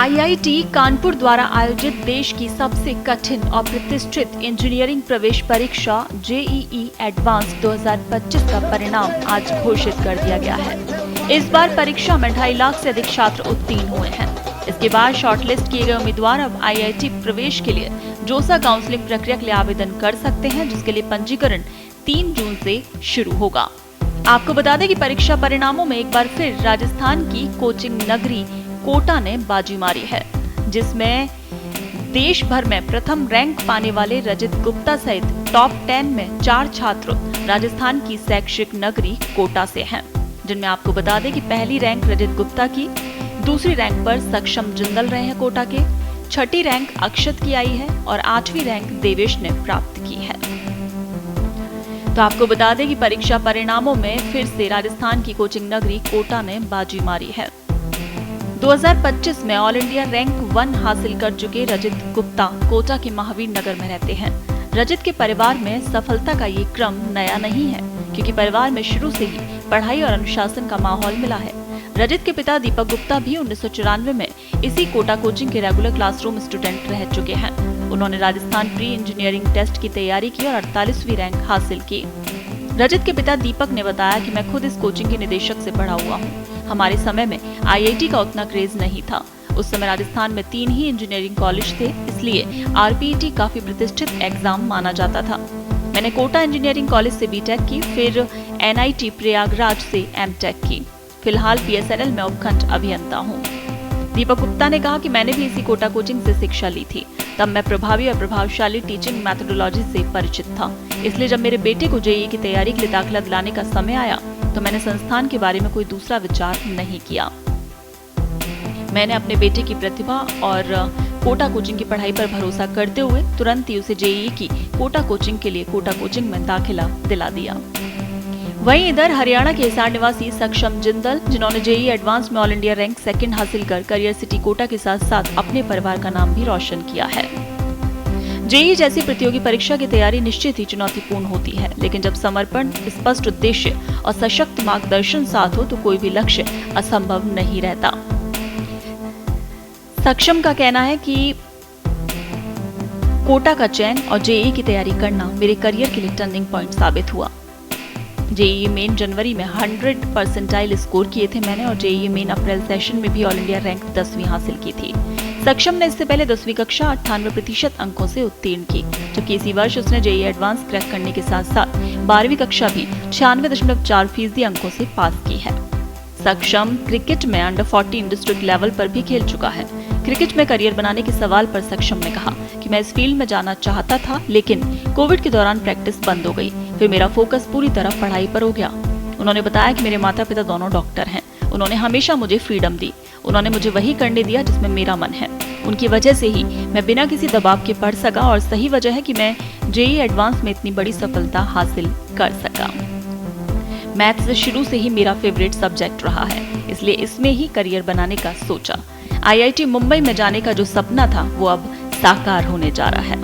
IIT Kanpur द्वारा आयोजित देश की सबसे कठिन और प्रतिष्ठित इंजीनियरिंग प्रवेश परीक्षा जेईई एडवांस 2025 का परिणाम आज घोषित कर दिया गया है। इस बार परीक्षा में 2.5 लाख से अधिक छात्र उत्तीर्ण हुए हैं। इसके बाद शॉर्टलिस्ट किए गए उम्मीदवार अब आईआईटी प्रवेश के लिए जोसा काउंसलिंग प्रक्रिया के लिए आवेदन कर सकते हैं, जिसके लिए पंजीकरण 3 जून से शुरू होगा। आपको बता दें कि परीक्षा परिणामों में एक बार फिर राजस्थान की कोचिंग नगरी कोटा ने बाजी मारी है, जिसमें देश भर में प्रथम रैंक पाने वाले रजत गुप्ता सहित टॉप 10 में 4 छात्र राजस्थान की शैक्षिक नगरी कोटा से हैं, जिनमें आपको बता दें कि पहली रैंक रजत गुप्ता की, दूसरी रैंक पर सक्षम जिंदल रहे हैं कोटा के, छठी रैंक अक्षत की आई है और 8वीं रैंक देवेश ने प्राप्त की है। तो आपको बता दें कि परीक्षा परिणामों में फिर से राजस्थान की कोचिंग नगरी कोटा ने बाजी मारी है। 2025 में ऑल इंडिया रैंक 1 हासिल कर चुके रजत गुप्ता कोटा के महावीर नगर में रहते हैं। रजत के परिवार में सफलता का ये क्रम नया नहीं है, क्योंकि परिवार में शुरू से ही पढ़ाई और अनुशासन का माहौल मिला है। रजत के पिता दीपक गुप्ता भी 1994 में इसी कोटा कोचिंग के रेगुलर क्लासरूम स्टूडेंट रह चुके हैं। उन्होंने राजस्थान प्री इंजीनियरिंग टेस्ट की तैयारी की और 48वीं रैंक हासिल की। रजत के पिता दीपक ने बताया कि मैं खुद इस कोचिंग के निदेशक से पढ़ा हुआ हूँ। हमारे समय में आईआईटी का उतना क्रेज नहीं था। उस समय राजस्थान में 3 ही इंजीनियरिंग कॉलेज थे, इसलिए आरपीईटी काफी प्रतिष्ठित एग्जाम माना जाता था। मैंने कोटा इंजीनियरिंग कॉलेज से बीटेक की, फिर एनआईटी प्रयागराज से एमटेक की। फिलहाल बीएसएनएल में उपखंड अभियंता हूँ। दीपक गुप्ता ने कहा कि मैंने भी इसी कोटा कोचिंग से शिक्षा ली थी। तब मैं प्रभावी और प्रभावशाली टीचिंग मैथोडोलॉजी से परिचित था, इसलिए जब मेरे बेटे को जेईई की तैयारी के लिए दाखिला दिलाने का समय आया तो मैंने संस्थान के बारे में कोई दूसरा विचार नहीं किया। मैंने अपने बेटे की प्रतिभा और कोटा कोचिंग की पढ़ाई पर भरोसा करते हुए तुरंत ही उसे जेईई की कोटा कोचिंग के लिए कोटा कोचिंग में दाखिला दिला दिया। वहीं इधर हरियाणा के हिसार निवासी सक्षम जिंदल, जिन्होंने जेईई एडवांस में ऑल इंडिया रैंक 2 हासिल कर करियर सिटी कोटा के साथ साथ अपने परिवार का नाम भी रोशन किया है। जेईई जैसी प्रतियोगी परीक्षा की तैयारी निश्चित ही चुनौतीपूर्ण होती है, लेकिन जब समर्पण, स्पष्ट उद्देश्य और सशक्त मार्गदर्शन साथ हो तो कोई भी लक्ष्य असंभव नहीं रहता। सक्षम का कहना है कि कोटा का चयन और जेईई की तैयारी करना मेरे करियर के लिए टर्निंग पॉइंट साबित हुआ। जेईई मेन जनवरी में 100 परसेंटाइल स्कोर किए थे मैंने, और जेईई मेन अप्रैल सेशन में भी ऑल इंडिया रैंक 10वीं हासिल की थी। सक्षम ने इससे पहले 10वीं कक्षा 98% अंकों से उत्तीर्ण की, जबकि इसी वर्ष उसने जेईई एडवांस क्रैक करने के साथ साथ 12वीं कक्षा भी 96.4% अंकों से पास की है। सक्षम क्रिकेट में अंडर 14 डिस्ट्रिक्ट लेवल पर भी खेल चुका है। क्रिकेट में करियर बनाने के सवाल पर सक्षम ने कहा कि मैं इस फील्ड में जाना चाहता था, लेकिन कोविड के दौरान प्रैक्टिस बंद हो गई, फिर मेरा फोकस पूरी तरह पढ़ाई पर हो गया। उन्होंने बताया कि मेरे माता पिता दोनों डॉक्टर हैं। उन्होंने हमेशा मुझे फ्रीडम दी। उन्होंने मुझे वही करने दिया जिसमें मेरा मन है। उनकी वजह से ही मैं बिना किसी दबाव के पढ़ सका, और सही वजह है कि मैं जेईई एडवांस में इतनी बड़ी सफलता हासिल कर सका। मैथ्स शुरू से ही मेरा फेवरेट सब्जेक्ट रहा है, इसलिए इसमें ही करियर बनाने का सोचा। आईआईटी मुंबई में जाने का जो सपना था वो अब साकार होने जा रहा है।